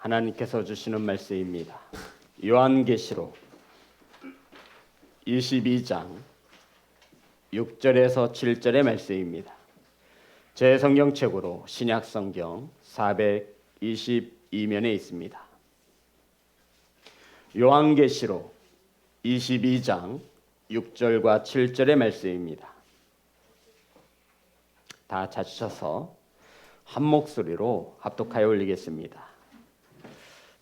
하나님께서 주시는 말씀입니다. 요한계시록 22장 6절에서 7절의 말씀입니다. 제 성경책으로 신약성경 422면에 있습니다. 요한계시록 22장 6절과 7절의 말씀입니다. 다 찾으셔서 한 목소리로 합독하여 올리겠습니다.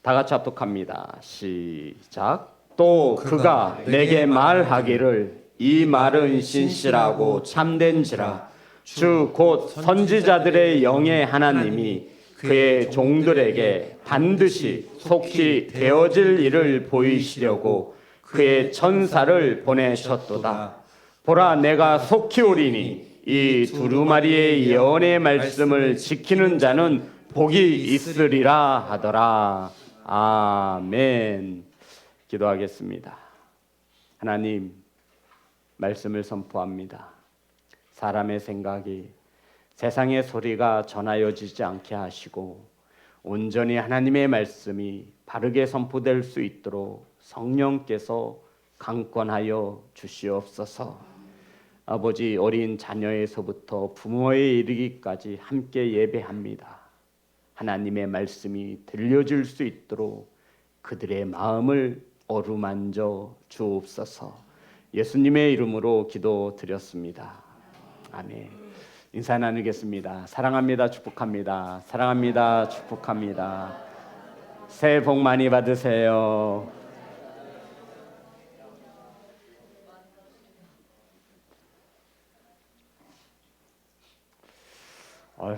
다 같이 합독합니다. 시작. 또 그가 내게 말하기를 이 말은 신실하고 참된지라 주 곧 선지자들의 영의 하나님이 그의 종들에게 반드시 속히 되어질 일을 보이시려고 그의 천사를 보내셨도다. 보라, 내가 속히 오리니 이 두루마리의 예언의 말씀을 지키는 자는 복이 있으리라 하더라. 아멘. 기도하겠습니다. 하나님, 말씀을 선포합니다. 사람의 생각이 세상의 소리가 전하여지지 않게 하시고 온전히 하나님의 말씀이 바르게 선포될 수 있도록 성령께서 강권하여 주시옵소서. 아버지, 어린 자녀에서부터 부모에 이르기까지 함께 예배합니다. 하나님의 말씀이 들려질 수 있도록 그들의 마음을 어루만져 주옵소서. 예수님의 이름으로 기도드렸습니다. 아멘. 인사 나누겠습니다. 사랑합니다. 축복합니다. 사랑합니다. 축복합니다. 새해 복 많이 받으세요.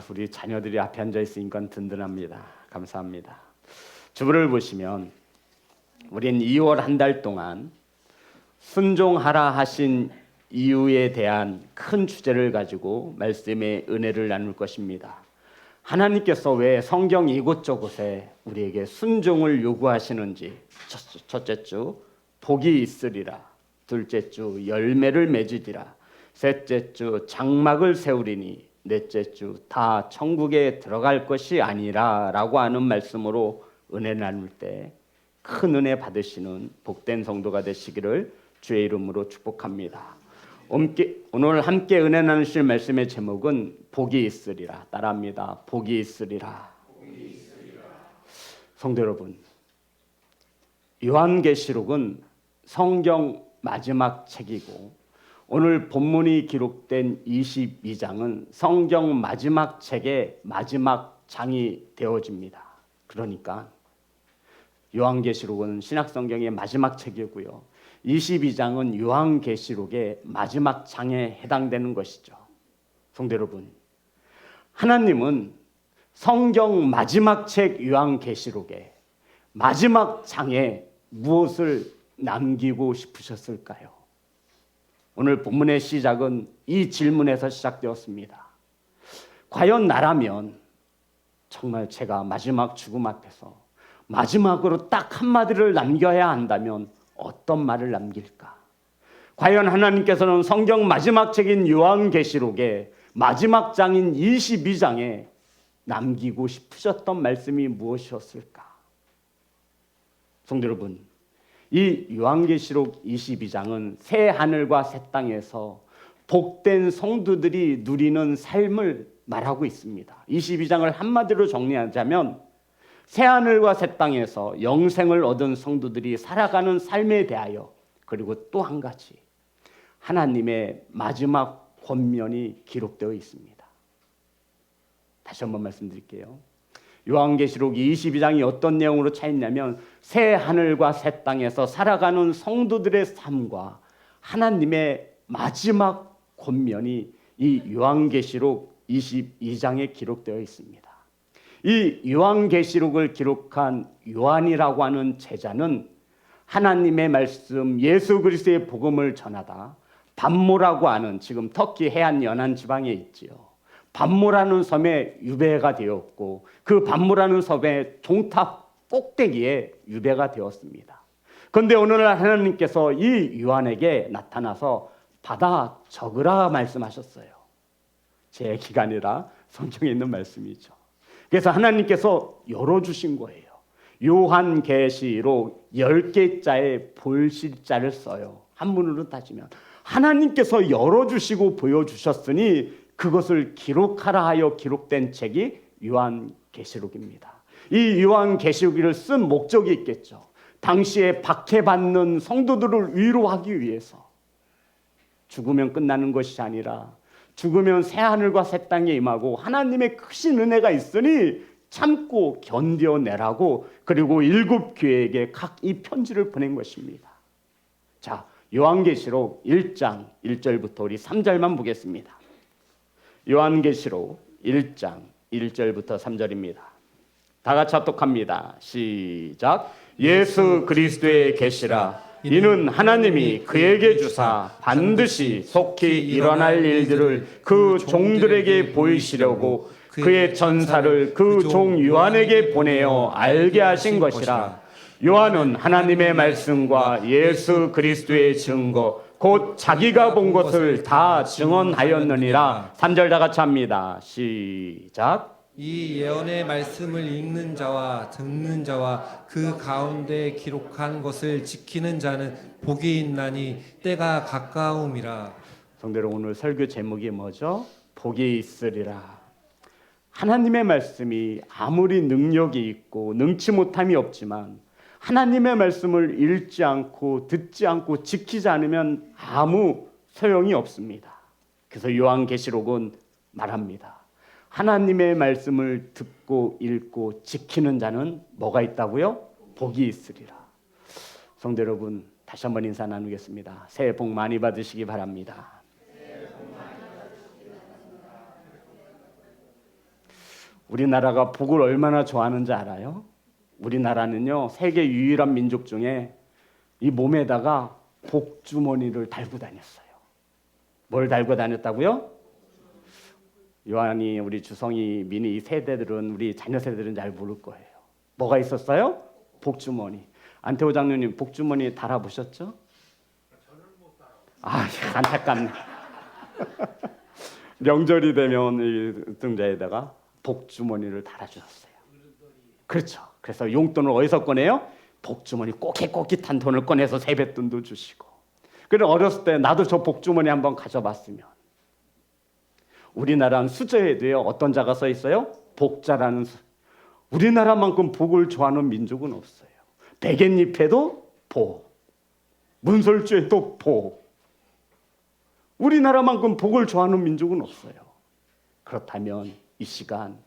우리 자녀들이 앞에 앉아 있으니까 든든합니다. 감사합니다. 주부를 보시면 우린 2월 한 달 동안 순종하라 하신 이유에 대한 큰 주제를 가지고 말씀의 은혜를 나눌 것입니다. 하나님께서 왜 성경 이곳저곳에 우리에게 순종을 요구하시는지, 첫째 주 복이 있으리라, 둘째 주 열매를 맺으리라, 셋째 주 장막을 세우리니, 넷째 주 다 천국에 들어갈 것이 아니라 라고 하는 말씀으로 은혜 나눌 때 큰 은혜 받으시는 복된 성도가 되시기를 주의 이름으로 축복합니다. 오늘 함께 은혜 나누실 말씀의 제목은 복이 있으리라. 따라합니다. 복이 있으리라. 성도 여러분, 요한계시록은 성경 마지막 책이고 오늘 본문이 기록된 22장은 성경 마지막 책의 마지막 장이 되어집니다. 그러니까 요한계시록은 신약성경의 마지막 책이고요. 22장은 요한계시록의 마지막 장에 해당되는 것이죠. 성도 여러분, 하나님은 성경 마지막 책 요한계시록의 마지막 장에 무엇을 남기고 싶으셨을까요? 오늘 본문의 시작은 이 질문에서 시작되었습니다. 과연 나라면 정말 제가 마지막 죽음 앞에서 마지막으로 딱 한마디를 남겨야 한다면 어떤 말을 남길까? 과연 하나님께서는 성경 마지막 책인 요한계시록의 마지막 장인 22장에 남기고 싶으셨던 말씀이 무엇이었을까? 성도 여러분, 이 요한계시록 22장은 새 하늘과 새 땅에서 복된 성도들이 누리는 삶을 말하고 있습니다. 22장을 한마디로 정리하자면 새 하늘과 새 땅에서 영생을 얻은 성도들이 살아가는 삶에 대하여, 그리고 또 한 가지 하나님의 마지막 권면이 기록되어 있습니다. 다시 한번 말씀드릴게요. 요한계시록 22장이 어떤 내용으로 차 있냐면 새 하늘과 새 땅에서 살아가는 성도들의 삶과 하나님의 마지막 권면이 이 요한계시록 22장에 기록되어 있습니다. 이 요한계시록을 기록한 요한이라고 하는 제자는 하나님의 말씀 예수 그리스도의 복음을 전하다 반모라고 하는, 지금 터키 해안 연안 지방에 있지요, 반모라는 섬에 유배가 되었고 그 반모라는 섬의 종탑 꼭대기에 유배가 되었습니다. 그런데 오늘날 하나님께서 이 요한에게 나타나서 받아 적으라 말씀하셨어요. 제 기가 아니라 성경에 있는 말씀이죠. 그래서 하나님께서 열어주신 거예요. 요한계시록 10개자의 볼실자를 써요. 한문으로 따지면 하나님께서 열어주시고 보여주셨으니 그것을 기록하라 하여 기록된 책이 요한계시록입니다. 이 요한계시록을 쓴 목적이 있겠죠. 당시에 박해받는 성도들을 위로하기 위해서 죽으면 끝나는 것이 아니라 죽으면 새 하늘과 새 땅에 임하고 하나님의 크신 은혜가 있으니 참고 견뎌내라고, 그리고 7교회에게 각 이 편지를 보낸 것입니다. 자, 요한계시록 1장 1절부터 우리 3절만 보겠습니다. 요한계시록 1장 1절부터 3절입니다. 다 같이 합독합니다. 시작. 예수 그리스도의 계시라. 이는 하나님이 그에게 주사 반드시 속히 일어날 일들을 그 종들에게 보이시려고 그의 전사를 그 종 요한에게 보내어 알게 하신 것이라. 요한은 하나님의 말씀과 예수 그리스도의 증거 곧 자기가 본 것을 다 증언하였느니라. 3절 다 같이 합니다. 시작. 이 예언의 말씀을 읽는 자와 듣는 자와 그 가운데 기록한 것을 지키는 자는 복이 있나니 때가 가까움이라. 성도 여러분, 오늘 설교 제목이 뭐죠? 복이 있으리라. 하나님의 말씀이 아무리 능력이 있고 능치 못함이 없지만 하나님의 말씀을 읽지 않고 듣지 않고 지키지 않으면 아무 소용이 없습니다. 그래서 요한계시록은 말합니다. 하나님의 말씀을 듣고 읽고 지키는 자는 뭐가 있다고요? 복이 있으리라. 성도 여러분, 다시 한번 인사 나누겠습니다. 새해 복 많이 받으시기 바랍니다. 우리나라가 복을 얼마나 좋아하는지 알아요? 우리나라는요, 세계 유일한 민족 중에 이 몸에다가 복주머니를 달고 다녔어요. 뭘 달고 다녔다고요? 요한이, 우리 주성이, 민이 이 세대들은, 우리 자녀 세대들은 잘 모를 거예요. 뭐가 있었어요? 복주머니. 안태호 장로님 복주머니 달아보셨죠? 아, 안타깝네. 명절이 되면 이 등자에다가 복주머니를 달아주셨어요. 그렇죠. 그래서 용돈을 어디서 꺼내요? 복주머니, 꼬깃꼬깃한 돈을 꺼내서 세뱃돈도 주시고. 그래, 어렸을 때 나도 저 복주머니 한번 가져봤으면. 우리나라는 수저에도요, 어떤 자가 써 있어요? 복자라는 수. 우리나라만큼 복을 좋아하는 민족은 없어요. 백엔잎에도 복, 문설주에도 복. 우리나라만큼 복을 좋아하는 민족은 없어요. 그렇다면 이 시간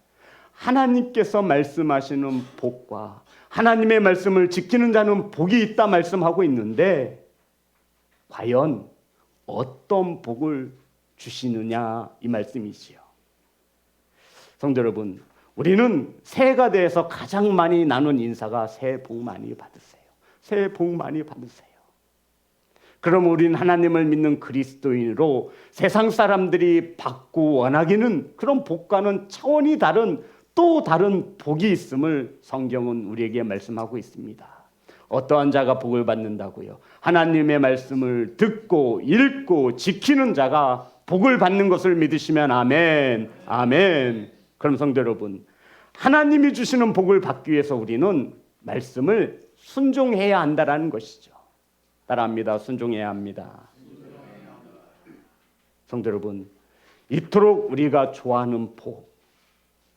하나님께서 말씀하시는 복과 하나님의 말씀을 지키는 자는 복이 있다 말씀하고 있는데, 과연 어떤 복을 주시느냐 이 말씀이지요. 성도 여러분, 우리는 새해가 돼서 가장 많이 나눈 인사가 새해 복 많이 받으세요. 새해 복 많이 받으세요. 그럼 우리는 하나님을 믿는 그리스도인으로 세상 사람들이 받고 원하기는 그런 복과는 차원이 다른 또 다른 복이 있음을 성경은 우리에게 말씀하고 있습니다. 어떠한 자가 복을 받는다고요? 하나님의 말씀을 듣고 읽고 지키는 자가 복을 받는 것을 믿으시면 아멘, 아멘. 그럼 성도 여러분, 하나님이 주시는 복을 받기 위해서 우리는 말씀을 순종해야 한다라는 것이죠. 따라합니다. 순종해야 합니다. 성도 여러분, 이토록 우리가 좋아하는 복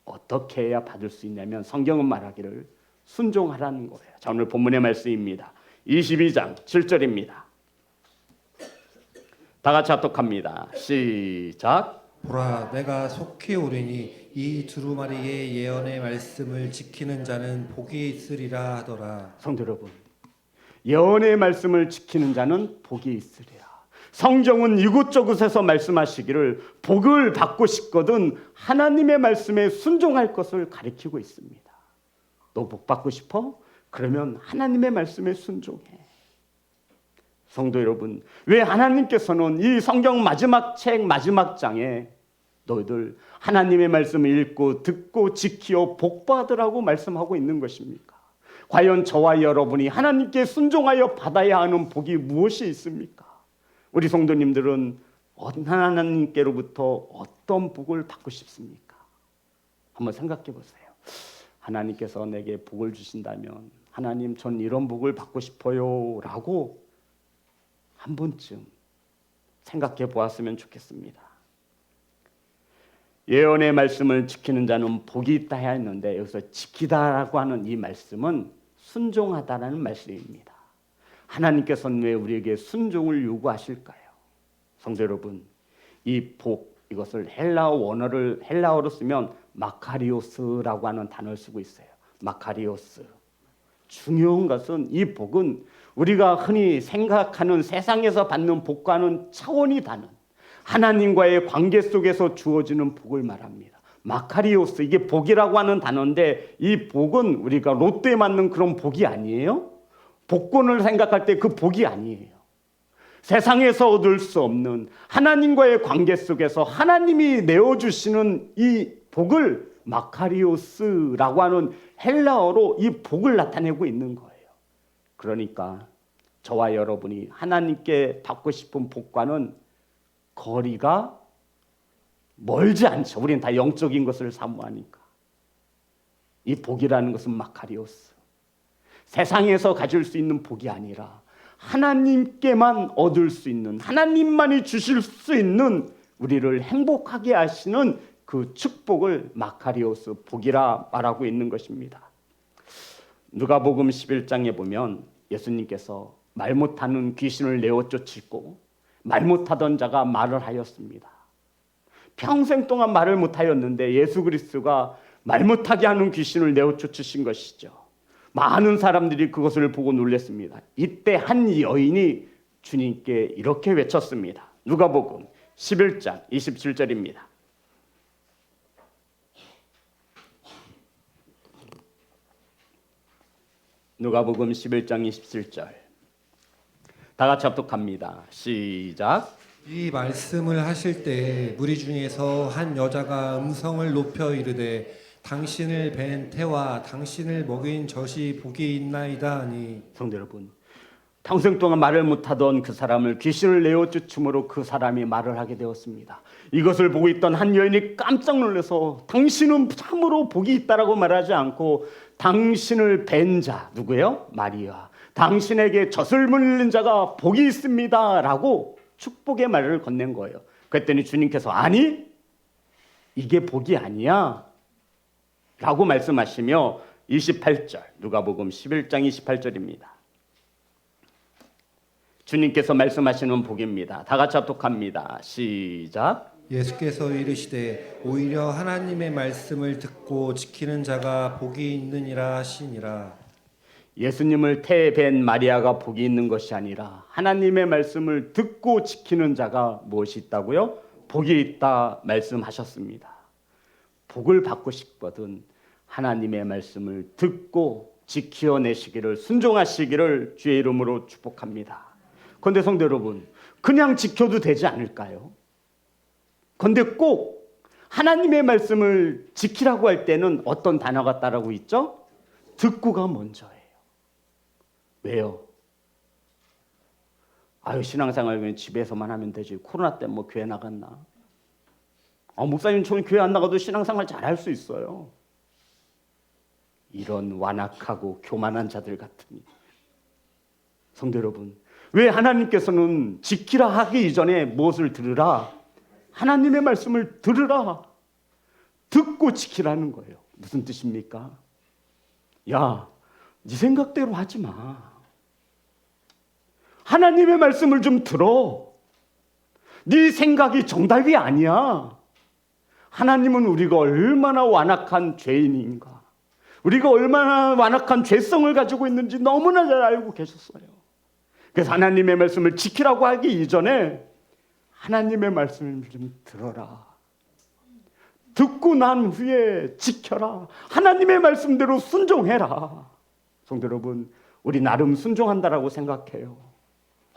어떻게 해야 받을 수 있냐면 성경은 말하기를 순종하라는 거예요. 자, 오늘 본문의 말씀입니다. 22장 7절입니다. 다 같이 합독합니다. 시작. 보라, 내가 속히 오리니 이 두루마리의 예언의 말씀을 지키는 자는 복이 있으리라 하더라. 성도 여러분, 예언의 말씀을 지키는 자는 복이 있으리라. 성경은 이곳저곳에서 말씀하시기를 복을 받고 싶거든 하나님의 말씀에 순종할 것을 가리키고 있습니다. 너 복 받고 싶어? 그러면 하나님의 말씀에 순종해. 성도 여러분, 왜 하나님께서는 이 성경 마지막 책 마지막 장에 너희들 하나님의 말씀을 읽고 듣고 지키어 복 받으라고 말씀하고 있는 것입니까? 과연 저와 여러분이 하나님께 순종하여 받아야 하는 복이 무엇이 있습니까? 우리 성도님들은 하나님께로부터 어떤 복을 받고 싶습니까? 한번 생각해 보세요. 하나님께서 내게 복을 주신다면 하나님 전 이런 복을 받고 싶어요 라고 한 번쯤 생각해 보았으면 좋겠습니다. 예언의 말씀을 지키는 자는 복이 있다 해야 했는데 여기서 지키다라고 하는 이 말씀은 순종하다라는 말씀입니다. 하나님께서는 왜 우리에게 순종을 요구하실까요? 성도 여러분, 이 복, 이것을 헬라어로 쓰면 마카리오스라고 하는 단어를 쓰고 있어요. 마카리오스. 중요한 것은 이 복은 우리가 흔히 생각하는 세상에서 받는 복과는 차원이 다른 하나님과의 관계 속에서 주어지는 복을 말합니다. 마카리오스, 이게 복이라고 하는 단어인데 이 복은 우리가 로또에 맞는 그런 복이 아니에요. 복권을 생각할 때 그 복이 아니에요. 세상에서 얻을 수 없는 하나님과의 관계 속에서 하나님이 내어주시는 이 복을 마카리오스라고 하는 헬라어로 이 복을 나타내고 있는 거예요. 그러니까 저와 여러분이 하나님께 받고 싶은 복과는 거리가 멀지 않죠. 우리는 다 영적인 것을 사모하니까. 이 복이라는 것은 마카리오스. 세상에서 가질 수 있는 복이 아니라 하나님께만 얻을 수 있는, 하나님만이 주실 수 있는 우리를 행복하게 하시는 그 축복을 마카리오스 복이라 말하고 있는 것입니다. 누가복음 11장에 보면 예수님께서 말 못하는 귀신을 내어 쫓고 말 못하던 자가 말을 하였습니다. 평생 동안 말을 못하였는데 예수 그리스도가 말 못하게 하는 귀신을 내어 쫓으신 것이죠. 많은 사람들이 그것을 보고 놀랐습니다. 이때 한 여인이 주님께 이렇게 외쳤습니다. 누가복음 11장 27절입니다. 누가복음 11장 27절. 다 같이 합독합니다. 시작. 이 말씀을 하실 때 무리 중에서 한 여자가 음성을 높여 이르되 당신을 뵌 태와 당신을 먹인 젖이 복이 있나이다 하니. 성도 여러분, 평생 동안 말을 못하던 그 사람을 귀신을 내어 쫓음으로 그 사람이 말을 하게 되었습니다. 이것을 보고 있던 한 여인이 깜짝 놀라서 당신은 참으로 복이 있다라고 말하지 않고 당신을 뵌 자, 누구예요? 마리아. 당신에게 젖을 물린 자가 복이 있습니다 라고 축복의 말을 건넨 거예요. 그랬더니 주님께서 아니, 이게 복이 아니야 라고 말씀하시며 28절, 누가복음 11장 28절입니다. 주님께서 말씀하시는 복입니다. 다 같이 합독합니다. 시작. 예수께서 이르시되 오히려 하나님의 말씀을 듣고 지키는 자가 복이 있느니라 하시니라. 예수님을 태뵌 마리아가 복이 있는 것이 아니라 하나님의 말씀을 듣고 지키는 자가 무엇이 있다고요? 복이 있다 말씀하셨습니다. 복을 받고 싶거든 하나님의 말씀을 듣고 지켜내시기를, 순종하시기를 주의 이름으로 축복합니다. 그런데 성도 여러분, 그냥 지켜도 되지 않을까요? 그런데 꼭 하나님의 말씀을 지키라고 할 때는 어떤 단어가 따르고 있죠? 듣고가 먼저예요. 왜요? 아유, 신앙생활 그냥 집에서만 하면 되지. 코로나 때문에 뭐 교회 나갔나? 목사님 저는 교회 안 나가도 신앙생활 잘할 수 있어요. 이런 완악하고 교만한 자들 같으니. 성도 여러분, 왜 하나님께서는 지키라 하기 이전에 무엇을 들으라? 하나님의 말씀을 들으라. 듣고 지키라는 거예요. 무슨 뜻입니까? 야, 네 생각대로 하지 마. 하나님의 말씀을 좀 들어. 네 생각이 정답이 아니야. 하나님은 우리가 얼마나 완악한 죄인인가, 우리가 얼마나 완악한 죄성을 가지고 있는지 너무나 잘 알고 계셨어요. 그래서 하나님의 말씀을 지키라고 하기 이전에 하나님의 말씀을 좀 들어라. 듣고 난 후에 지켜라. 하나님의 말씀대로 순종해라. 성도 여러분, 우리 나름 순종한다라고 생각해요.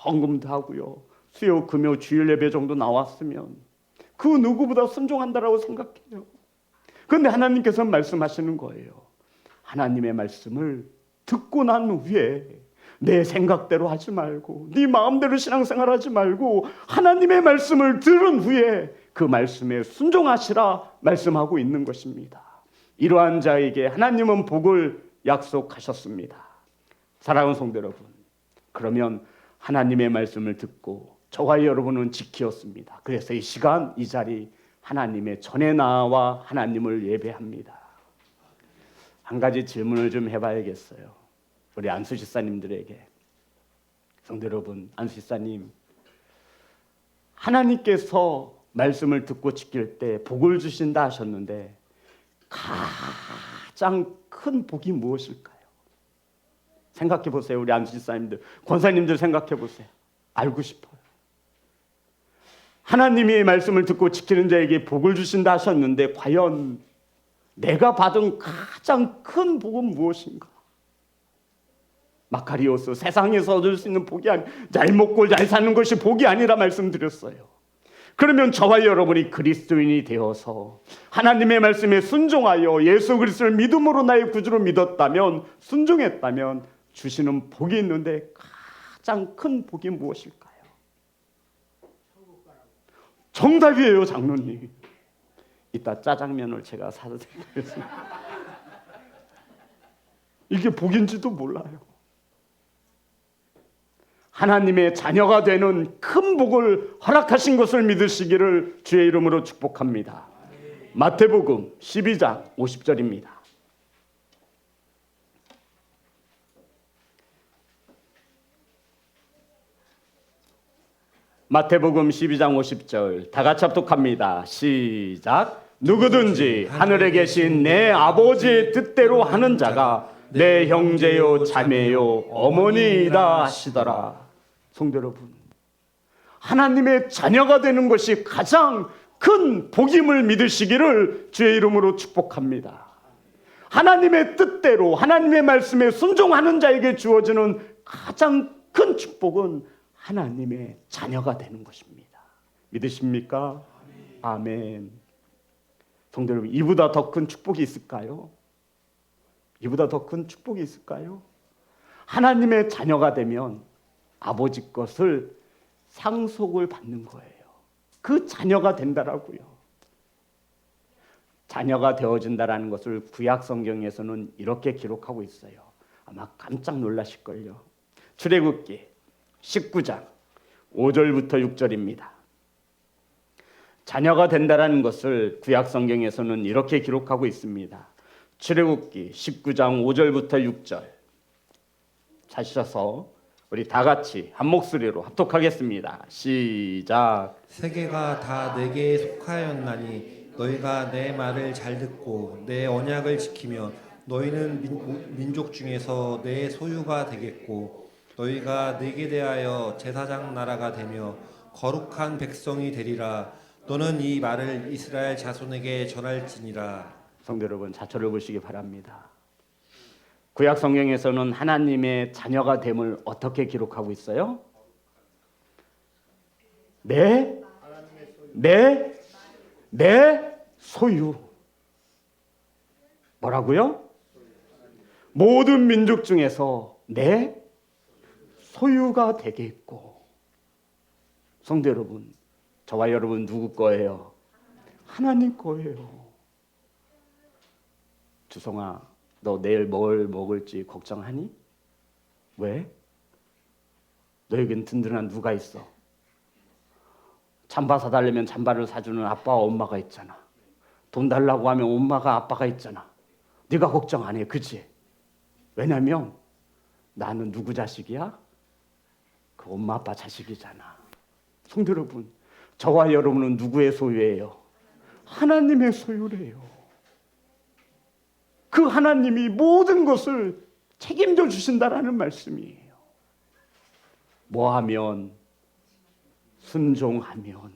헌금도 하고요, 수요 금요 주일 예배 정도 나왔으면 그 누구보다 순종한다라고 생각해요. 그런데 하나님께서는 말씀하시는 거예요. 하나님의 말씀을 듣고 난 후에 내 생각대로 하지 말고 네 마음대로 신앙생활하지 말고 하나님의 말씀을 들은 후에 그 말씀에 순종하시라 말씀하고 있는 것입니다. 이러한 자에게 하나님은 복을 약속하셨습니다. 사랑하는 성도 여러분, 그러면 하나님의 말씀을 듣고 저와 여러분은 지키었습니다. 그래서 이 시간 이 자리 하나님의 전에 나와 하나님을 예배합니다. 한 가지 질문을 좀 해봐야겠어요. 우리 안수 집사님들에게. 성도 여러분, 안수 집사님, 하나님께서 말씀을 듣고 지킬 때 복을 주신다 하셨는데 가장 큰 복이 무엇일까요? 생각해 보세요. 우리 안수 집사님들, 권사님들 생각해 보세요. 알고 싶어요. 하나님이 말씀을 듣고 지키는 자에게 복을 주신다 하셨는데 과연 내가 받은 가장 큰 복은 무엇인가? 마카리오스, 세상에서 얻을 수 있는 복이 잘 먹고 잘 사는 것이 복이 아니라 말씀드렸어요. 그러면 저와 여러분이 그리스도인이 되어서 하나님의 말씀에 순종하여 예수 그리스도를 믿음으로 나의 구주로 믿었다면, 순종했다면 주시는 복이 있는데 가장 큰 복이 무엇일까요? 정답이에요, 장로님. 이따 짜장면을 제가 사서 드리겠습니다. 이게 복인지도 몰라요. 하나님의 자녀가 되는 큰 복을 허락하신 것을 믿으시기를 주의 이름으로 축복합니다. 마태복음 12장 50절입니다. 마태복음 12장 50절 다 같이 합독합니다. 시작. 누구든지 하늘에 계신 내 아버지의 뜻대로 하는 자가 내 형제요 자매요 어머니이다 하시더라. 성도 여러분, 하나님의 자녀가 되는 것이 가장 큰 복임을 믿으시기를 주의 이름으로 축복합니다. 하나님의 뜻대로 하나님의 말씀에 순종하는 자에게 주어지는 가장 큰 축복은 하나님의 자녀가 되는 것입니다. 믿으십니까? 아멘. 성도 여러분, 이보다 더 큰 축복이 있을까요? 이보다 더 큰 축복이 있을까요? 하나님의 자녀가 되면 아버지 것을 상속을 받는 거예요. 그 자녀가 된다라고요. 자녀가 되어진다라는 것을 구약 성경에서는 이렇게 기록하고 있어요. 아마 깜짝 놀라실걸요. 출애굽기 19장 5절부터 6절입니다. 자녀가 된다라는 것을 구약 성경에서는 이렇게 기록하고 있습니다. 출애굽기 19장 5절부터 6절 찾으셔서 우리 다 같이 한 목소리로 합독하겠습니다. 시작. 세계가 다 내게 속하였나니 너희가 내 말을 잘 듣고 내 언약을 지키면 너희는 민족 중에서 내 소유가 되겠고 너희가 내게 대하여 제사장 나라가 되며 거룩한 백성이 되리라. 너는 이 말을 이스라엘 자손에게 전할지니라. 성도 여러분, 자초를 보시기 바랍니다. 구약 성경에서는 하나님의 자녀가 됨을 어떻게 기록하고 있어요? 내 소유. 뭐라고요? 모든 민족 중에서 내 소유가 되겠고. 성도 여러분, 저와 여러분 누구 거예요? 하나님 거예요. 주성아, 너 내일 뭘 먹을지 걱정하니? 왜? 너에겐 든든한 누가 있어? 잠바 사달라면 잠바를 사주는 아빠와 엄마가 있잖아. 돈 달라고 하면 엄마가 아빠가 있잖아. 네가 걱정 안 해, 그치? 왜냐면 나는 누구 자식이야? 그 엄마 아빠 자식이잖아. 성도 여러분, 저와 여러분은 누구의 소유예요? 하나님의 소유래요. 그 하나님이 모든 것을 책임져 주신다라는 말씀이에요. 뭐하면? 순종하면,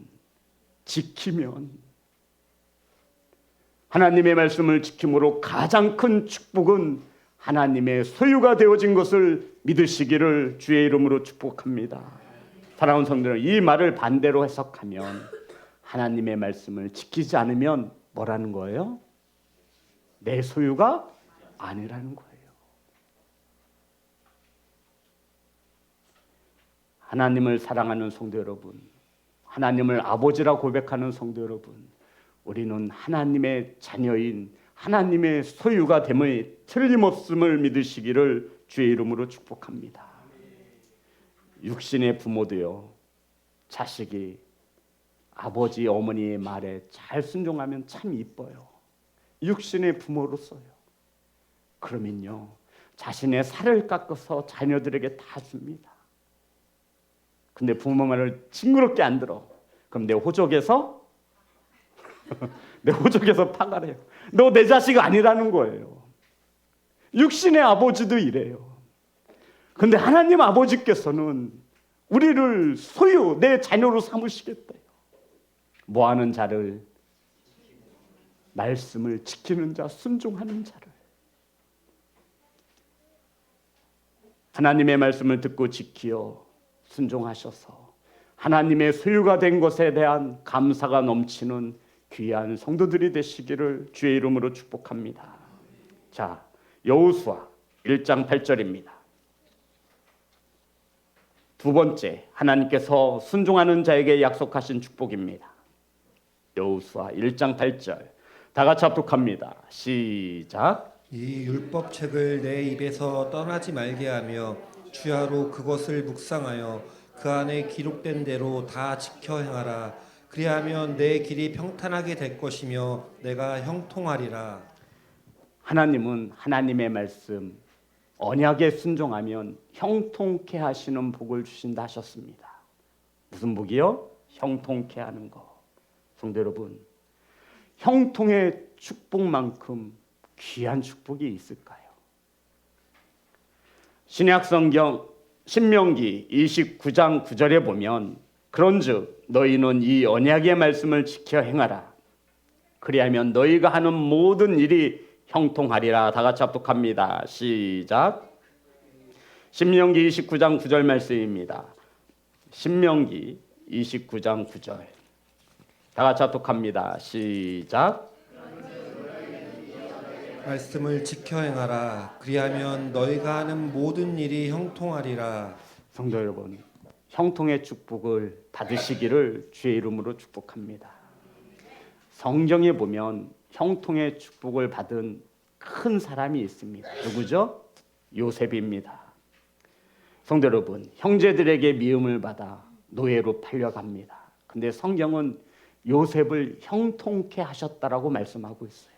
지키면. 하나님의 말씀을 지킴으로 가장 큰 축복은 하나님의 소유가 되어진 것을 믿으시기를 주의 이름으로 축복합니다. 사랑하는 성도들, 이 말을 반대로 해석하면 하나님의 말씀을 지키지 않으면 뭐라는 거예요? 내 소유가 아니라는 거예요. 하나님을 사랑하는 성도 여러분, 하나님을 아버지라 고백하는 성도 여러분, 우리는 하나님의 자녀인 하나님의 소유가 됨의 틀림없음을 믿으시기를 주의 이름으로 축복합니다. 육신의 부모도요, 자식이 아버지 어머니의 말에 잘 순종하면 참 이뻐요. 육신의 부모로서요. 그러면요, 자신의 살을 깎아서 자녀들에게 다 줍니다. 근데 부모 말을 징그럽게 안 들어. 그럼 내 호적에서 내 호적에서 파가 내요. 너 내 자식 아니라는 거예요. 육신의 아버지도 이래요. 근데 하나님 아버지께서는 우리를 소유 내 자녀로 삼으시겠대요. 뭐하는 자를? 말씀을 지키는 자, 순종하는 자를. 하나님의 말씀을 듣고 지키어 순종하셔서 하나님의 소유가 된 것에 대한 감사가 넘치는 귀한 성도들이 되시기를 주의 이름으로 축복합니다. 자, 여호수아 1장 8절입니다. 두 번째, 하나님께서 순종하는 자에게 약속하신 축복입니다. 여호수아 1장 8절, 다 같이 합독합니다. 시작. 이 율법책을 내 입에서 떠나지 말게 하며 주야로 그것을 묵상하여 그 안에 기록된 대로 다 지켜 행하라. 그리하면 내 길이 평탄하게 될 것이며 내가 형통하리라. 하나님은 하나님의 말씀 언약에 순종하면 형통케 하시는 복을 주신다 하셨습니다. 무슨 복이요? 형통케 하는 거. 성도 여러분, 형통의 축복만큼 귀한 축복이 있을까요? 신약 성경 신명기 29장 9절에 보면 그런즉 너희는 이 언약의 말씀을 지켜 행하라. 그리하면 너희가 하는 모든 일이 형통하리라. 다 같이 합독합니다. 시작. 신명기 29장 9절 말씀입니다. 신명기 29장 9절. 다 같이 합독합니다. 시작. 말씀을 지켜 행하라. 그리하면 너희가 하는 모든 일이 형통하리라. 성도 여러분, 형통의 축복을 받으시기를 주의 이름으로 축복합니다. 성경에 보면 형통의 축복을 받은 큰 사람이 있습니다. 누구죠? 요셉입니다. 성도 여러분, 형제들에게 미움을 받아 노예로 팔려갑니다. 근데 성경은 요셉을 형통케 하셨다라고 말씀하고 있어요.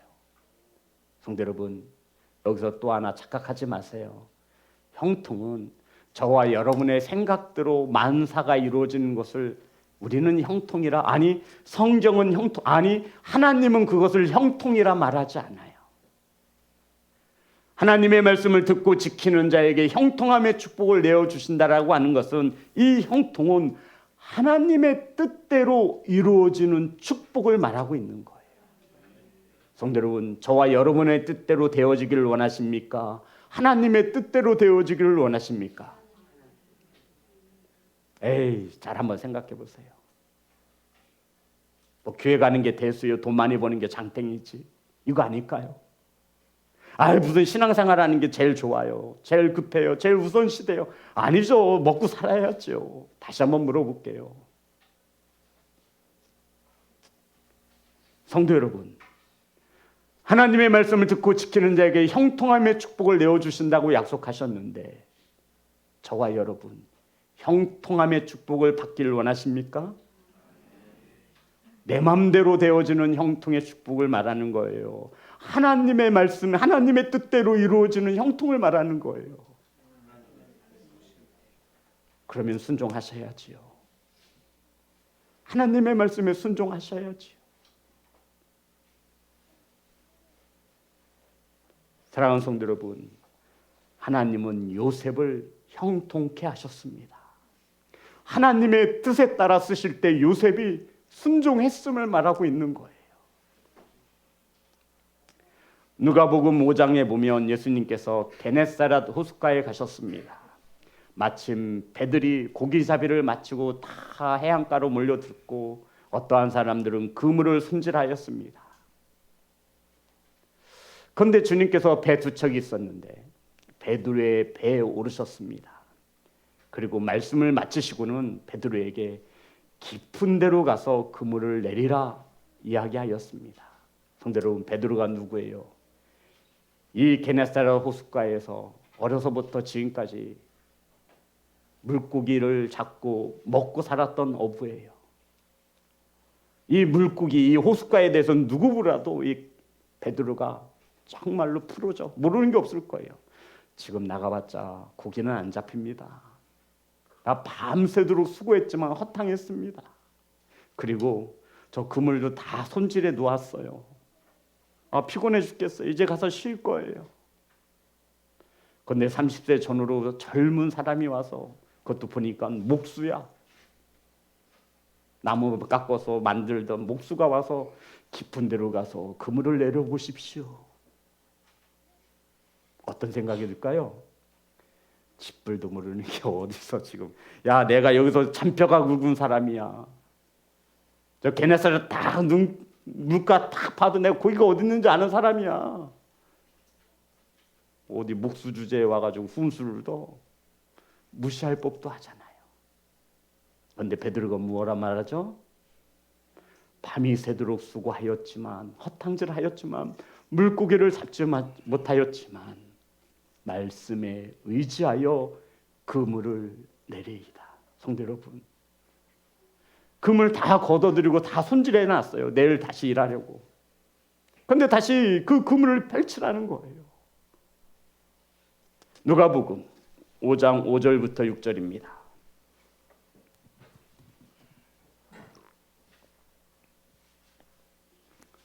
성도 여러분, 여기서 또 하나 착각하지 마세요. 형통은 저와 여러분의 생각대로 만사가 이루어지는 것을 우리는 형통이라, 아니 성경은 형통, 아니 하나님은 그것을 형통이라 말하지 않아요. 하나님의 말씀을 듣고 지키는 자에게 형통함의 축복을 내어주신다라고 하는 것은 이 형통은 하나님의 뜻대로 이루어지는 축복을 말하고 있는 거예요. 성도 여러분, 저와 여러분의 뜻대로 되어지기를 원하십니까? 하나님의 뜻대로 되어지기를 원하십니까? 에이, 잘 한번 생각해 보세요. 뭐 교회 가는 게 대수요, 돈 많이 버는 게 장땡이지, 이거 아닐까요? 무슨 신앙생활 하는 게 제일 좋아요, 제일 급해요, 제일 우선시돼요. 아니죠. 먹고 살아야죠. 다시 한번 물어볼게요. 성도 여러분, 하나님의 말씀을 듣고 지키는 자에게 형통함의 축복을 내어주신다고 약속하셨는데 저와 여러분, 형통함의 축복을 받기를 원하십니까? 내 맘대로 되어지는 형통의 축복을 말하는 거예요. 하나님의 말씀, 하나님의 뜻대로 이루어지는 형통을 말하는 거예요. 그러면 순종하셔야지요. 하나님의 말씀에 순종하셔야지요. 사랑하는 성도 여러분, 하나님은 요셉을 형통케 하셨습니다. 하나님의 뜻에 따라 쓰실 때 요셉이 순종했음을 말하고 있는 거예요. 누가복음 5장에 보면 예수님께서 게네사렛 호숫가에 가셨습니다. 마침 배들이 고기잡이를 마치고 다 해안가로 몰려들고 어떠한 사람들은 그물을 손질하였습니다. 그런데 주님께서 배 두 척이 있었는데 베드로의 배에 오르셨습니다. 그리고 말씀을 마치시고는 베드로에게 깊은 데로 가서 그물을 내리라 이야기하였습니다. 성도 여러분, 베드로가 누구예요? 이 게네사렛 호숫가에서 어려서부터 지금까지 물고기를 잡고 먹고 살았던 어부예요. 이 물고기, 이 호숫가에 대해서 누구보다도 이 베드로가 정말로 프로죠. 모르는 게 없을 거예요. 지금 나가봤자 고기는 안 잡힙니다. 나 밤새도록 수고했지만 허탕했습니다. 그리고 저 그물도 다 손질해 놓았어요. 피곤해 죽겠어요. 이제 가서 쉴 거예요. 근데 30세 전후로 젊은 사람이 와서, 그것도 보니까 목수야. 나무 깎아서 만들던 목수가 와서 깊은 데로 가서 그물을 내려보십시오. 어떤 생각이 들까요? 짓불도 모르는 게 어디서 지금, 야, 내가 여기서 잔뼈가 굵은 사람이야. 저 게네사렛 다 물가 딱 봐도 내가 고기가 어디 있는지 아는 사람이야. 어디 목수 주제에 와가지고 훈수를 더 무시할 법도 하잖아요. 그런데 베드로가 뭐라 말하죠? 밤이 새도록 수고하였지만, 허탕질하였지만, 물고기를 잡지 못하였지만 말씀에 의지하여 그물을 내리이다. 성도 여러분, 그물 다 걷어들이고 다 손질해 놨어요. 내일 다시 일하려고. 그런데 다시 그 그물을 펼치라는 거예요. 누가복음 5장 5절부터 6절입니다.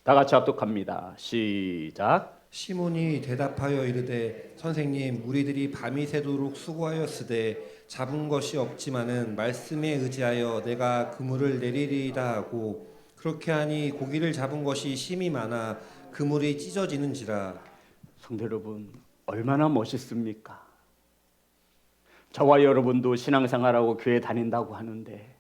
다 같이 합독합니다. 시작. 시몬이 대답하여 이르되 선생님, 우리들이 밤이 새도록 수고하였으되 잡은 것이 없지만은 말씀에 의지하여 내가 그물을 내리리이다 하고, 그렇게 하니 고기를 잡은 것이 심히 많아 그물이 찢어지는지라. 성도 여러분, 얼마나 멋있습니까? 저와 여러분도 신앙생활하고 교회 다닌다고 하는데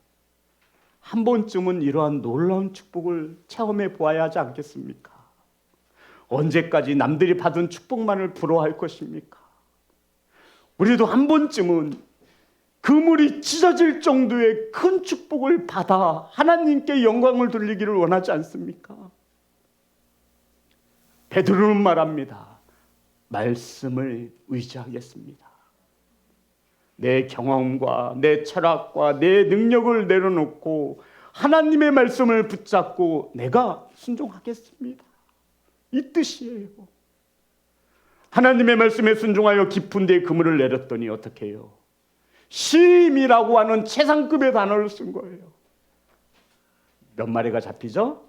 한 번쯤은 이러한 놀라운 축복을 체험해 보아야 하지 않겠습니까? 언제까지 남들이 받은 축복만을 부러워할 것입니까? 우리도 한 번쯤은 그물이 찢어질 정도의 큰 축복을 받아 하나님께 영광을 돌리기를 원하지 않습니까? 베드로는 말합니다. 말씀을 의지하겠습니다. 내 경험과 내 철학과 내 능력을 내려놓고 하나님의 말씀을 붙잡고 내가 순종하겠습니다. 이 뜻이에요. 하나님의 말씀에 순종하여 깊은 데에 그물을 내렸더니 어떻게 해요? 심이라고 하는 최상급의 단어를 쓴 거예요. 몇 마리가 잡히죠?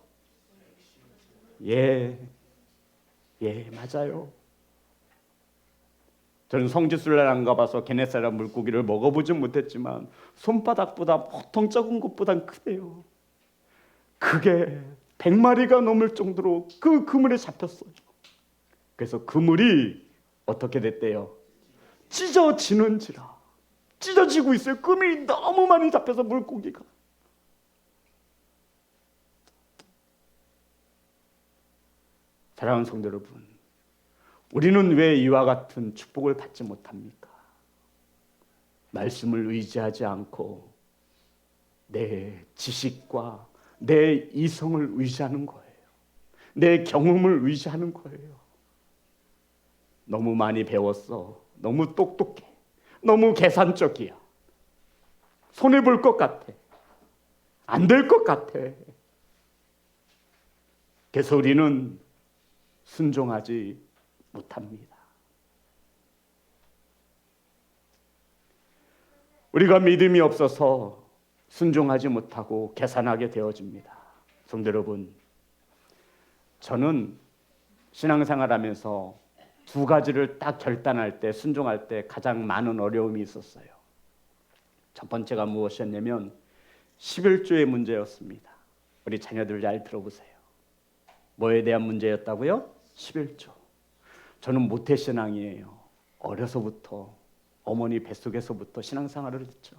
예, 맞아요. 저는 성지순례를 안 가봐서 게네사렛 물고기를 먹어보진 못했지만 손바닥보다 보통 적은 것보단 크대요. 그게 100마리가 넘을 정도로 그 그물에 잡혔어요. 그래서 그물이 어떻게 됐대요? 찢어지는지라. 찢어지고 있어요. 그물이 너무 많이 잡혀서 물고기가. 사랑하는 성도 여러분, 우리는 왜 이와 같은 축복을 받지 못합니까? 말씀을 의지하지 않고 내 지식과 내 이성을 의지하는 거예요. 내 경험을 의지하는 거예요. 너무 많이 배웠어. 너무 똑똑해. 너무 계산적이야. 손해볼 것 같아. 안 될 것 같아. 그래서 우리는 순종하지 못합니다. 우리가 믿음이 없어서 순종하지 못하고 계산하게 되어집니다. 성도 여러분, 저는 신앙생활하면서 두 가지를 딱 결단할 때, 순종할 때 가장 많은 어려움이 있었어요. 첫 번째가 무엇이었냐면 11조의 문제였습니다. 우리 자녀들 잘 들어보세요. 뭐에 대한 문제였다고요? 11조. 저는 모태신앙이에요. 어려서부터 어머니 뱃속에서부터 신앙생활을 했죠.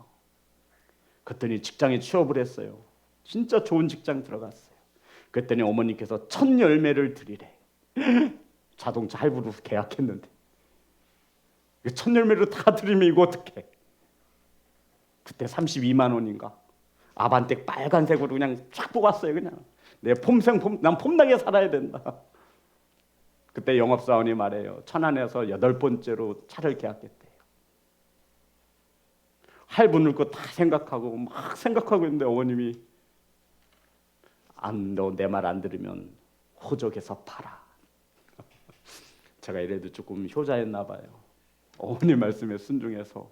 그랬더니 직장에 취업을 했어요. 진짜 좋은 직장 들어갔어요. 그랬더니 어머니께서 첫 열매를 드리래. 자동차 할부로 계약했는데 첫 열매로 다 드리면 이거 어떡해. 그때 32만 원인가 아반떼 빨간색으로 그냥 쫙 뽑았어요. 그냥 난 폼나게 살아야 된다. 그때 영업사원이 말해요. 천안에서 8번째로 차를 계약했대요. 할부는 거 다 생각하고 막 생각하고 있는데 어머님이 너 내 말 안 들으면 호적에서 팔아. 제가 이래도 조금 효자였나 봐요. 어머님 말씀에 순종해서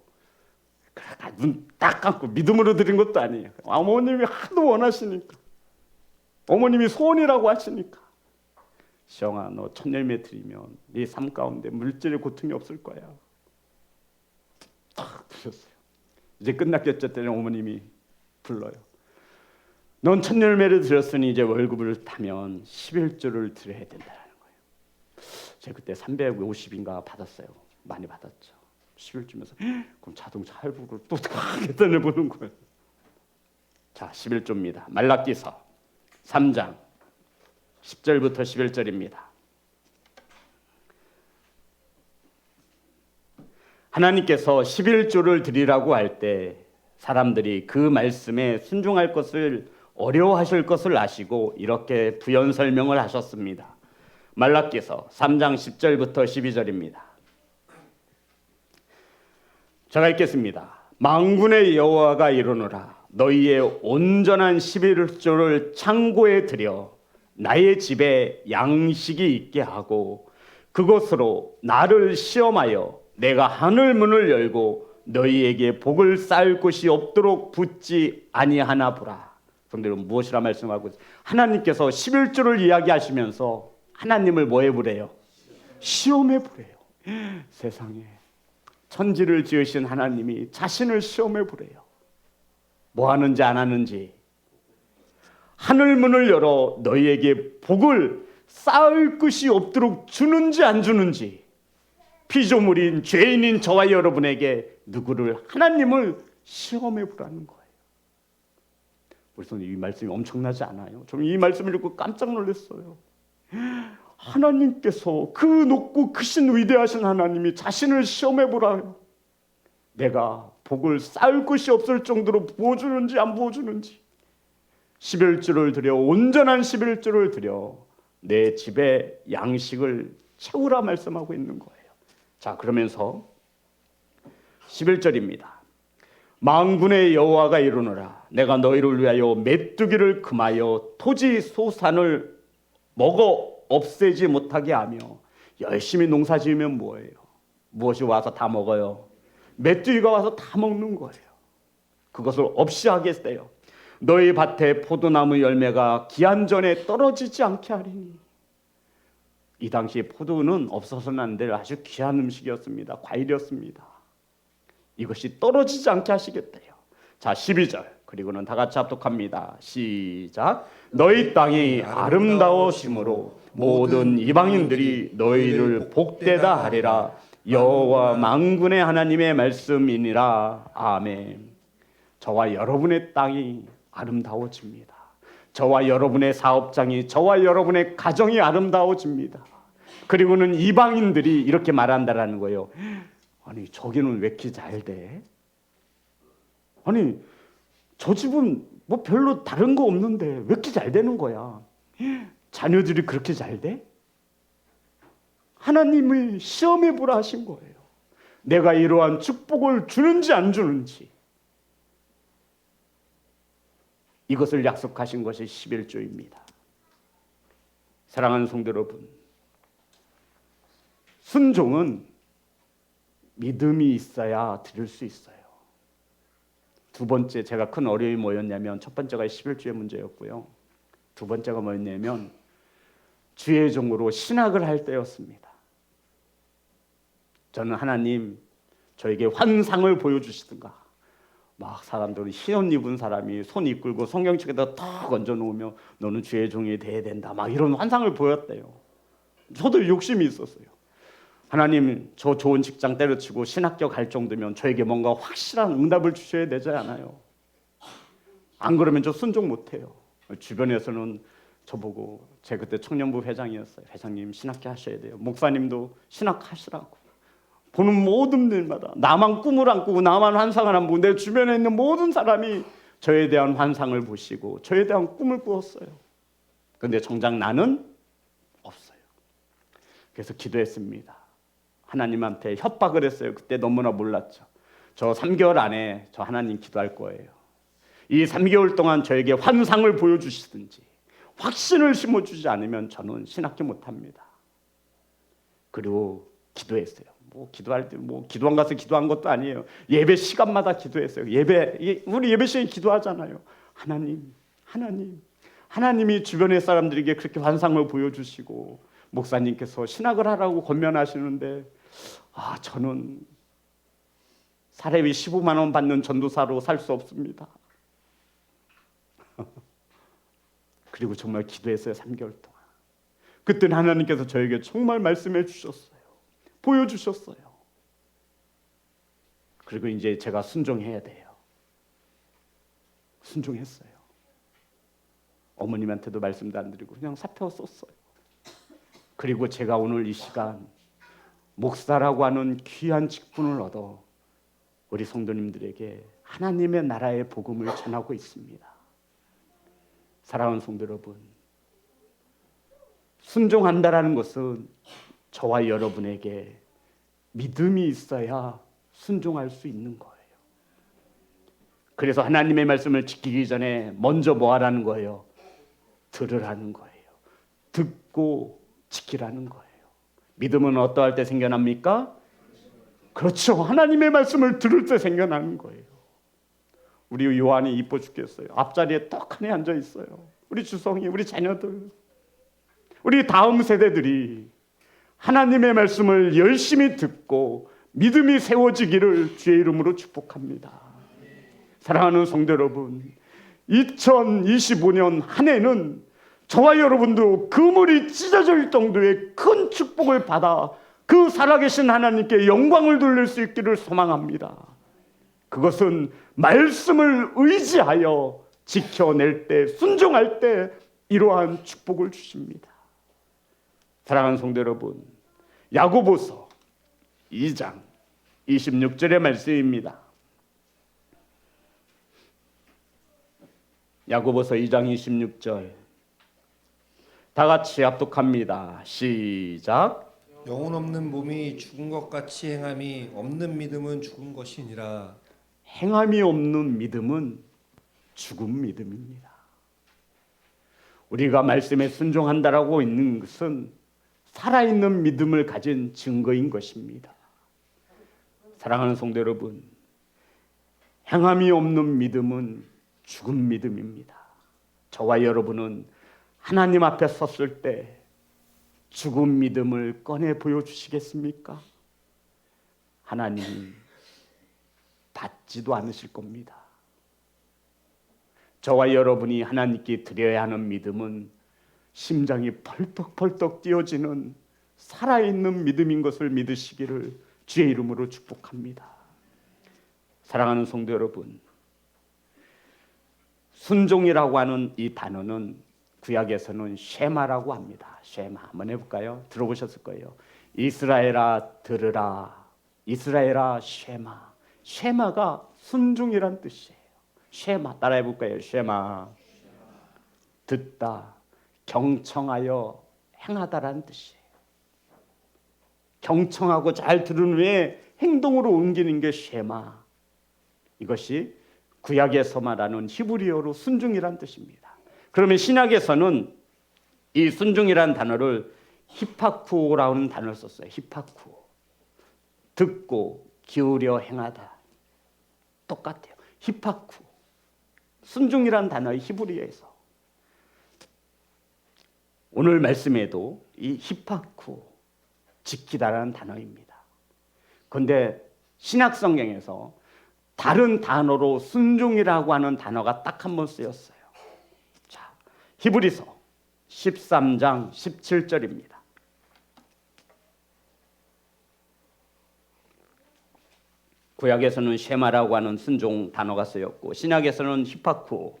눈 딱 감고 믿음으로 드린 것도 아니에요. 어머님이 하도 원하시니까, 어머님이 소원이라고 하시니까, 시영아 너 첫 열매 드리면 네 삶 가운데 물질의 고통이 없을 거야. 딱 드렸어요. 이제 끝났겠죠. 때는 어머님이 불러요. 넌 첫 열매를 드렸으니 이제 월급을 타면 11조를 드려야 된다는 거예요. 제가 그때 350인가 받았어요. 많이 받았죠. 11조면서 그럼 자동차 할부를 또 하겠다는 보는 거예요. 자, 11조입니다. 말라기서 3장 10절부터 11절입니다. 하나님께서 11조를 드리라고 할 때 사람들이 그 말씀에 순종할 것을 어려워하실 것을 아시고 이렇게 부연 설명을 하셨습니다. 말라기서 3장 10절부터 12절입니다. 제가 읽겠습니다. 만군의 여호와가 이르노라 너희의 온전한 11조를 창고에 들여 나의 집에 양식이 있게 하고 그것으로 나를 시험하여 내가 하늘 문을 열고 너희에게 복을 쌓을 곳이 없도록 붙지 아니하나 보라. 성도님 무엇이라 말씀하고 있어요? 하나님께서 11조를 이야기하시면서 하나님을 뭐 해보래요? 시험해 보래요. 세상에 천지를 지으신 하나님이 자신을 시험해 보래요. 뭐 하는지 안 하는지. 하늘 문을 열어 너희에게 복을 쌓을 것이 없도록 주는지 안 주는지. 피조물인 죄인인 저와 여러분에게 하나님을 시험해 보라는 거예요. 그래서 이 말씀이 엄청나지 않아요? 좀 이 말씀을 읽고 깜짝 놀랐어요. 하나님께서 그 높고 크신 위대하신 하나님이 자신을 시험해 보라요. 내가 복을 쌓을 것이 없을 정도로 부어주는지 안 부어주는지. 11조를 드려 온전한 11조를 드려 내 집에 양식을 채우라 말씀하고 있는 거예요. 자, 그러면서 11절입니다. 만군의 여호와가 이르노라 내가 너희를 위하여 메뚜기를 금하여 토지 소산을 먹어 없애지 못하게 하며. 열심히 농사 지으면 뭐예요? 무엇이 와서 다 먹어요? 메뚜기가 와서 다 먹는 거예요. 그것을 없이 하겠어요. 너희 밭에 포도나무 열매가 기한 전에 떨어지지 않게 하리니. 이 당시에 포도는 없어서는 안 될 아주 귀한 음식이었습니다. 과일이었습니다. 이것이 떨어지지 않게 하시겠대요. 자, 12절. 그리고는 다 같이 합독합니다. 시작. 너희 땅이 아름다워심으로 모든 이방인들이 너희를 복되다 하리라. 여호와 만군의 하나님의 말씀이니라. 아멘. 저와 여러분의 땅이 아름다워집니다. 저와 여러분의 사업장이, 저와 여러분의 가정이 아름다워집니다. 그리고는 이방인들이 이렇게 말한다라는 거예요. 아니 저기는 왜 이렇게 잘 돼? 아니 저 집은 뭐 별로 다른 거 없는데 왜 이렇게 잘 되는 거야? 자녀들이 그렇게 잘 돼? 하나님이 시험해 보라 하신 거예요. 내가 이러한 축복을 주는지 안 주는지. 이것을 약속하신 것이 11조입니다. 사랑하는 성도 여러분, 순종은 믿음이 있어야 드릴 수 있어요. 두 번째 제가 큰 어려움이 뭐였냐면 첫 번째가 11조의 문제였고요. 두 번째가 뭐였냐면 주의 종으로 신학을 할 때였습니다. 저는 하나님 저에게 환상을 보여주시든가 막 사람들이 흰옷 입은 사람이 손 이끌고 성경책에다 탁 얹어놓으면 너는 주의 종이 돼야 된다 막 이런 환상을 보였대요. 저도 욕심이 있었어요. 하나님 저 좋은 직장 때려치고 신학교 갈 정도면 저에게 뭔가 확실한 응답을 주셔야 되지 않아요? 안 그러면 저 순종 못해요. 주변에서는 저보고 제가 그때 청년부 회장이었어요. 회장님 신학교 하셔야 돼요. 목사님도 신학하시라고. 보는 모든 일마다 나만 꿈을 안 꾸고 나만 환상을 안 보고 내 주변에 있는 모든 사람이 저에 대한 환상을 보시고 저에 대한 꿈을 꾸었어요. 그런데 정작 나는 없어요. 그래서 기도했습니다. 하나님한테 협박을 했어요. 그때 너무나 몰랐죠. 저 3개월 안에 저 하나님 기도할 거예요. 이 3개월 동안 저에게 환상을 보여주시든지 확신을 심어주지 않으면 저는 신학교 못합니다. 그리고 기도했어요. 기도할 때 기도원 가서 기도한 것도 아니에요. 예배 시간마다 기도했어요. 우리 예배 시간에 기도하잖아요. 하나님이 주변의 사람들에게 그렇게 환상을 보여주시고 목사님께서 신학을 하라고 권면하시는데 저는 사례비 15만 원 받는 전도사로 살 수 없습니다. 그리고 정말 기도했어요. 3개월 동안. 그때는 하나님께서 저에게 정말 말씀해 주셨어요. 보여주셨어요. 그리고 이제 제가 순종해야 돼요. 순종했어요. 어머님한테도 말씀도 안 드리고 그냥 사표 썼어요. 그리고 제가 오늘 이 시간 목사라고 하는 귀한 직분을 얻어 우리 성도님들에게 하나님의 나라의 복음을 전하고 있습니다. 사랑하는 성도 여러분, 순종한다라는 것은 저와 여러분에게 믿음이 있어야 순종할 수 있는 거예요. 그래서 하나님의 말씀을 지키기 전에 먼저 뭐 하라는 거예요? 들으라는 거예요. 듣고 지키라는 거예요. 믿음은 어떠할 때 생겨납니까? 그렇죠. 하나님의 말씀을 들을 때 생겨나는 거예요. 우리 요한이 이뻐 죽겠어요. 앞자리에 떡하니 앉아 있어요. 우리 주성이, 우리 자녀들, 우리 다음 세대들이 하나님의 말씀을 열심히 듣고 믿음이 세워지기를 주의 이름으로 축복합니다. 사랑하는 성도 여러분, 2025년 한 해는 저와 여러분도 그물이 찢어질 정도의 큰 축복을 받아 그 살아계신 하나님께 영광을 돌릴 수 있기를 소망합니다. 그것은 말씀을 의지하여 지켜낼 때, 순종할 때 이러한 축복을 주십니다. 사랑하는 성도 여러분, 야고보서 2장 26절의 말씀입니다. 야고보서 2장 26절 다 같이 합독합니다. 시작. 영혼 없는 몸이 죽은 것 같이 행함이 없는 믿음은 죽은 것이니라. 행함이 없는 믿음은 죽은 믿음입니다. 우리가 말씀에 순종한다라고 있는 것은 살아있는 믿음을 가진 증거인 것입니다. 사랑하는 성도 여러분, 행함이 없는 믿음은 죽은 믿음입니다. 저와 여러분은 하나님 앞에 섰을 때 죽은 믿음을 꺼내 보여주시겠습니까? 하나님 받지도 않으실 겁니다. 저와 여러분이 하나님께 드려야 하는 믿음은 심장이 펄떡펄떡 뛰어지는 살아있는 믿음인 것을 믿으시기를 주의 이름으로 축복합니다. 사랑하는 성도 여러분, 순종이라고 하는 이 단어는 구약에서는 쉐마라고 합니다. 쉐마 한번 해볼까요? 들어보셨을 거예요. 이스라엘아 들으라. 이스라엘아 쉐마. 쉐마가 순종이란 뜻이에요. 쉐마 따라해볼까요? 쉐마. 듣다, 경청하여 행하다라는 뜻이에요. 경청하고 잘 들은 후에 행동으로 옮기는 게 쉐마. 이것이 구약에서 말하는 히브리어로 순종이란 뜻입니다. 그러면 신약에서는 이 순종이란 단어를 히파쿠오라고 하는 단어를 썼어요. 히파쿠오. 듣고 기울여 행하다. 똑같아요. 히파쿠오. 순종이란 단어의 히브리어에서. 오늘 말씀에도 이 히파쿠오, 지키다라는 단어입니다. 그런데 신약 성경에서 다른 단어로 순종이라고 하는 단어가 딱 한 번 쓰였어요. 자, 히브리서 13장 17절입니다. 구약에서는 쉐마라고 하는 순종 단어가 쓰였고 신약에서는 히파쿠오,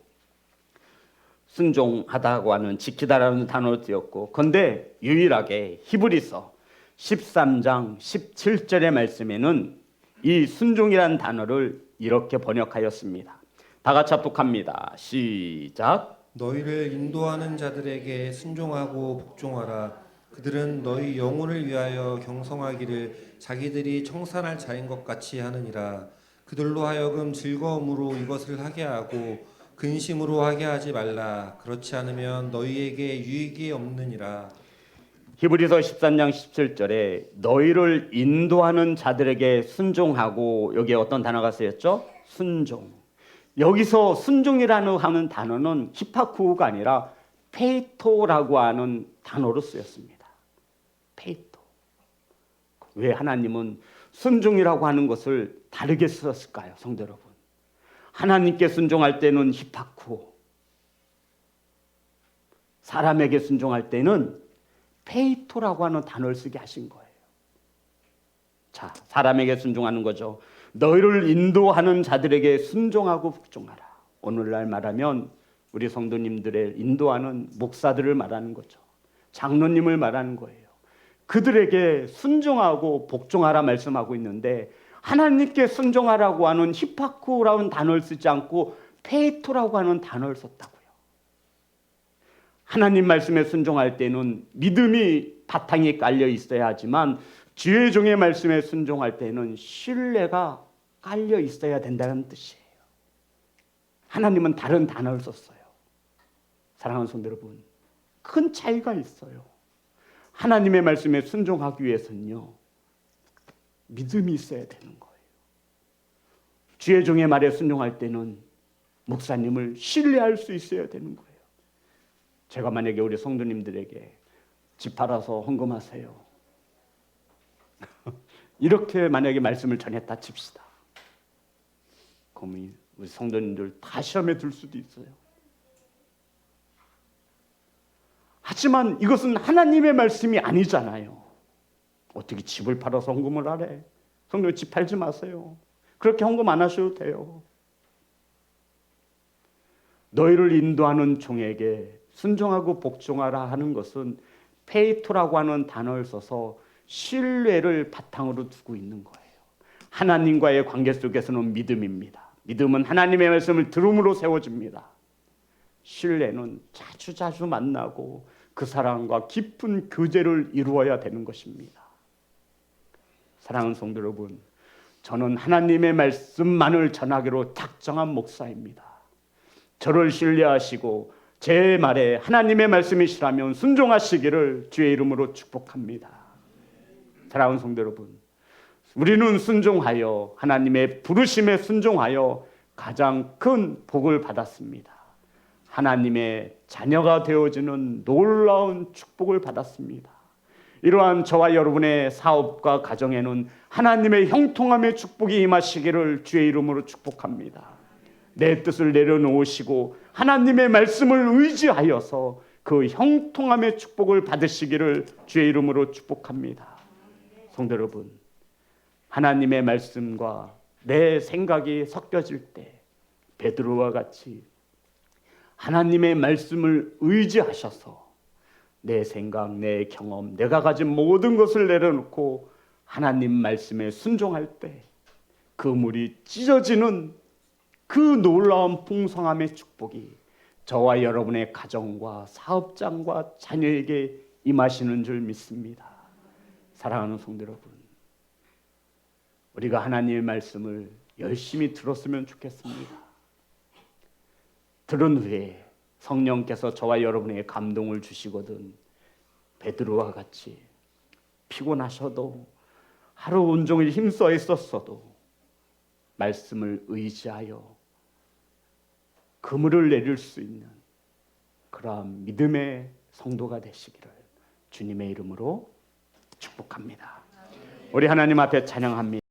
순종하다고 하는 지키다라는 단어로 쓰였고, 그런데 유일하게 히브리서 13장 17절의 말씀에는 이 순종이라는 단어를 이렇게 번역하였습니다. 다 같이 합독합니다. 시작. 너희를 인도하는 자들에게 순종하고 복종하라. 그들은 너희 영혼을 위하여 경성하기를 자기들이 청산할 자인 것 같이 하느니라. 그들로 하여금 즐거움으로 이것을 하게 하고 근심으로 하게 하지 말라. 그렇지 않으면 너희에게 유익이 없느니라. 히브리서 13장 17절에 너희를 인도하는 자들에게 순종하고, 여기에 어떤 단어가 쓰였죠? 순종. 여기서 순종이라는 하는 단어는 히파쿠가 아니라 페이토라고 하는 단어로 쓰였습니다. 페이토. 왜 하나님은 순종이라고 하는 것을 다르게 쓰었을까요, 성도 여러분? 하나님께 순종할 때는 히파쿠, 사람에게 순종할 때는 페이토라고 하는 단어를 쓰게 하신 거예요. 자, 사람에게 순종하는 거죠. 너희를 인도하는 자들에게 순종하고 복종하라. 오늘날 말하면 우리 성도님들의 인도하는 목사들을 말하는 거죠. 장로님을 말하는 거예요. 그들에게 순종하고 복종하라 말씀하고 있는데, 하나님께 순종하라고 하는 히파쿠라는 단어를 쓰지 않고 페이토라고 하는 단어를 썼다고요. 하나님 말씀에 순종할 때는 믿음이 바탕에 깔려 있어야 하지만, 주의 종의 말씀에 순종할 때는 신뢰가 깔려 있어야 된다는 뜻이에요. 하나님은 다른 단어를 썼어요. 사랑하는 성도 여러분, 큰 차이가 있어요. 하나님의 말씀에 순종하기 위해서는요, 믿음이 있어야 되는 거예요. 주의 종의 말에 순종할 때는 목사님을 신뢰할 수 있어야 되는 거예요. 제가 만약에 우리 성도님들에게 집 팔아서 헌금하세요, 이렇게 만약에 말씀을 전했다 칩시다. 그럼 우리 성도님들 다 시험에 들 수도 있어요. 하지만 이것은 하나님의 말씀이 아니잖아요. 어떻게 집을 팔아서 헌금을 하래? 성도님, 집 팔지 마세요. 그렇게 헌금 안 하셔도 돼요. 너희를 인도하는 종에게 순종하고 복종하라 하는 것은 페이토라고 하는 단어를 써서 신뢰를 바탕으로 두고 있는 거예요. 하나님과의 관계 속에서는 믿음입니다. 믿음은 하나님의 말씀을 들음으로 세워집니다. 신뢰는 자주자주 만나고 그 사람과 깊은 교제를 이루어야 되는 것입니다. 사랑하는 성도 여러분, 저는 하나님의 말씀만을 전하기로 작정한 목사입니다. 저를 신뢰하시고 제 말에 하나님의 말씀이시라면 순종하시기를 주의 이름으로 축복합니다. 사랑하는 성도 여러분, 우리는 순종하여 하나님의 부르심에 순종하여 가장 큰 복을 받았습니다. 하나님의 자녀가 되어지는 놀라운 축복을 받았습니다. 이러한 저와 여러분의 사업과 가정에는 하나님의 형통함의 축복이 임하시기를 주의 이름으로 축복합니다. 내 뜻을 내려놓으시고 하나님의 말씀을 의지하여서 그 형통함의 축복을 받으시기를 주의 이름으로 축복합니다. 성도 여러분, 하나님의 말씀과 내 생각이 섞여질 때 베드로와 같이 하나님의 말씀을 의지하셔서 내 생각, 내 경험, 내가 가진 모든 것을 내려놓고 하나님 말씀에 순종할 때 그 물이 찢어지는 그 놀라운 풍성함의 축복이 저와 여러분의 가정과 사업장과 자녀에게 임하시는 줄 믿습니다. 사랑하는 성도 여러분, 우리가 하나님의 말씀을 열심히 들었으면 좋겠습니다. 들은 후에 성령께서 저와 여러분에게 감동을 주시거든 베드로와 같이 피곤하셔도 하루 온종일 힘써 있었어도 말씀을 의지하여 그물을 내릴 수 있는 그러한 믿음의 성도가 되시기를 주님의 이름으로 축복합니다. 우리 하나님 앞에 찬양합니다.